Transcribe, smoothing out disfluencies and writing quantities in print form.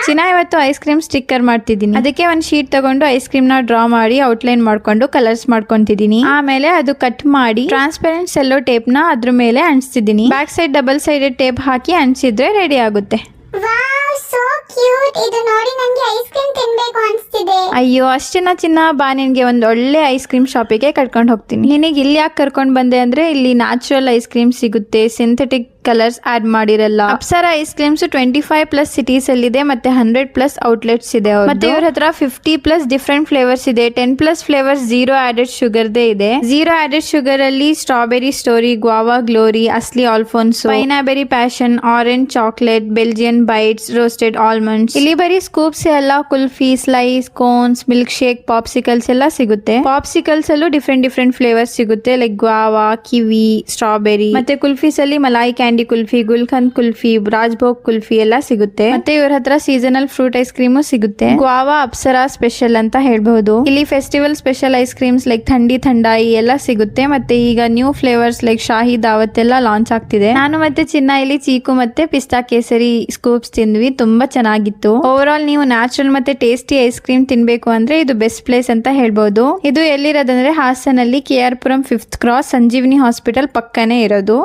ಚಿನ್ನ ಇವತ್ತು ice cream sticker ಮಾಡ್ತಿದ್ದೀನಿ. ಅದಕ್ಕೆ ಒಂದ್ ಶೀಟ್ ತಗೊಂಡು ಐಸ್ ಕ್ರೀಮ್ ನ ಡ್ರಾ ಮಾಡಿ ಔಟ್ಲೈನ್ ಮಾಡ್ಕೊಂಡು ಕಲರ್ಸ್ ಮಾಡ್ಕೊಂತಿದ್ದೀನಿ. ಆಮೇಲೆ ಅದು ಕಟ್ ಮಾಡಿ ಟ್ರಾನ್ಸ್ಪರೆಂಟ್ ಸೆಲ್ಲೋ ಟೇಪ್ ನ ಅದ್ರ ಮೇಲೆ ಅಂಟಿಸ್ತಿದ್ದೀನಿ. Back side double sided tape ಹಾಕಿ ಅಂಟಿಸಿದ್ರೆ ರೆಡಿ ಆಗುತ್ತೆ. Wow, so cute. ಇದು ನೋಡಿ ನನಗೆ ಐಸ್ ಕ್ರೀಮ್ ತಿನ್ಬೇಕು ಅನಿಸ್ತಿದೆ. ಅಯ್ಯೋ ಅಷ್ಟೇನಾ ಚಿನ್ನ, ಬಾ ನಿನ್ಗೆ ಒಂದ್ ಒಳ್ಳೆ ಐಸ್ ಕ್ರೀಮ್ ಶಾಪಿಗೆ ಕರ್ಕೊಂಡು ಹೋಗ್ತೀನಿ. ನಿನಗೆ ಇಲ್ಲಿ ಯಾಕೆ ಕರ್ಕೊಂಡ್ ಬಂದೆ ಅಂದ್ರೆ ಇಲ್ಲಿ ನ್ಯಾಚುರಲ್ ಐಸ್ ಕ್ರೀಮ್ ಸಿಗುತ್ತೆ, ಸಿಂಥೆಟಿಕ್ ಕಲರ್ಸ್ ಆಡ್ ಮಾಡಿರಲ್ಲ. ಅಪ್ಸರಾ ಐಸ್ ಕ್ರೀಮ್ಸ್ 25+ ಸಿಟೀಸ್ ಅಲ್ಲಿ ಇದೆ, ಮತ್ತೆ 100+ ಔಟ್ಲೆಟ್ಸ್ ಇದೆ. ಮತ್ತೆ ಇವ್ರ ಹತ್ರ 50+ ಡಿಫ್ರೆಂಟ್ ಫ್ಲೇವರ್ಸ್ ಇದೆ. 10+ ಫ್ಲೇವರ್ಸ್ ಝೀರೋ ಆಡೆಡ್ ಶುಗರ್ದೇ ಇದೆ. ಝೀರೋ ಆಡೆಡ್ ಶುಗರ್ ಅಲ್ಲಿ strawberry story, guava glory, Asli Alphonso, pineaberry passion, orange chocolate, Belgian bites, roasted almonds. ಇಲ್ಲಿ ಬರೀ ಸ್ಕೂಪ್ಸ್ ಎಲ್ಲ, kulfi, slice, cones, milkshake, popsicles ಎಲ್ಲ ಸಿಗುತ್ತೆ. ಪಾಪ್ಸಿಕಲ್ಸ್ ಅಲ್ಲೂ ಡಿಫ್ರೆಂಟ್ ಫ್ಲೇವರ್ಸ್ ಸಿಗುತ್ತೆ, ಲೈಕ್ ಗ್ವಾವಾ, ಕಿವಿ, ಸ್ಟ್ರಾಬೆರಿ. ಮತ್ತೆ ಕುಲ್ಫೀಸ್ ಅಲ್ಲಿ ಮಲಾಯಿ ಕ್ಯಾಂಡಿ ಕುಲ್ಫಿ, ಗುಲ್ಕಂದ್ ಕುಲ್ಫಿ, ರಾಜ್ಭೋಗ್ ಕುಲ್ಫಿ ಎಲ್ಲ ಸಿಗುತ್ತೆ. ಮತ್ತೆ ಇವ್ರ ಹತ್ರ ಸೀಸನಲ್ ಫ್ರೂಟ್ ಐಸ್ ಕ್ರೀಮು ಸಿಗುತ್ತೆ. ಗ್ವಾವಾ ಅಪ್ಸರಾ ಸ್ಪೆಷಲ್ ಅಂತ ಹೇಳ್ಬಹುದು. ಇಲ್ಲಿ festival special ice creams like ಥಂಡಿ ಥಂಡಾಯಿ ಎಲ್ಲ ಸಿಗುತ್ತೆ. ಮತ್ತೆ ಈಗ ನ್ಯೂ ಫ್ಲೇವರ್ಸ್ ಲೈಕ್ ಶಾಹಿ ದಾವತ್ ಎಲ್ಲ ಲಾಂಚ್ ಆಗ್ತಿದೆ. ನಾನು ಮತ್ತೆ ಚಿನ್ನ ಇಲ್ಲಿ ಚೀಕು ಮತ್ತೆ ಪಿಸ್ತಾ ಕೇಸರಿ ಸ್ಕೂಪ್ಸ್ ತಿಂದ್ವಿ, ತುಂಬಾ ಚೆನ್ನಾಗಿತ್ತು. ಓವರ್ ಆಲ್ ನೀವು ನ್ಯಾಚುರಲ್ ಮತ್ತೆ ಟೇಸ್ಟಿ ಐಸ್ ಕ್ರೀಮ್ ತಿನ್ಬೇಕು ಅಂದ್ರೆ ಇದು ಬೆಸ್ಟ್ ಪ್ಲೇಸ್ ಅಂತ ಹೇಳ್ಬಹುದು. ಇದು ಎಲ್ಲಿರೋದಂದ್ರೆ ಹಾಸನಲ್ಲಿ KR ಪುರಂ 5th ಕ್ರಾಸ್ ಸಂಜೀವಿನಿ ಹಾಸ್ಪಿಟಲ್ ಪಕ್ಕನೇ ಇರೋದು.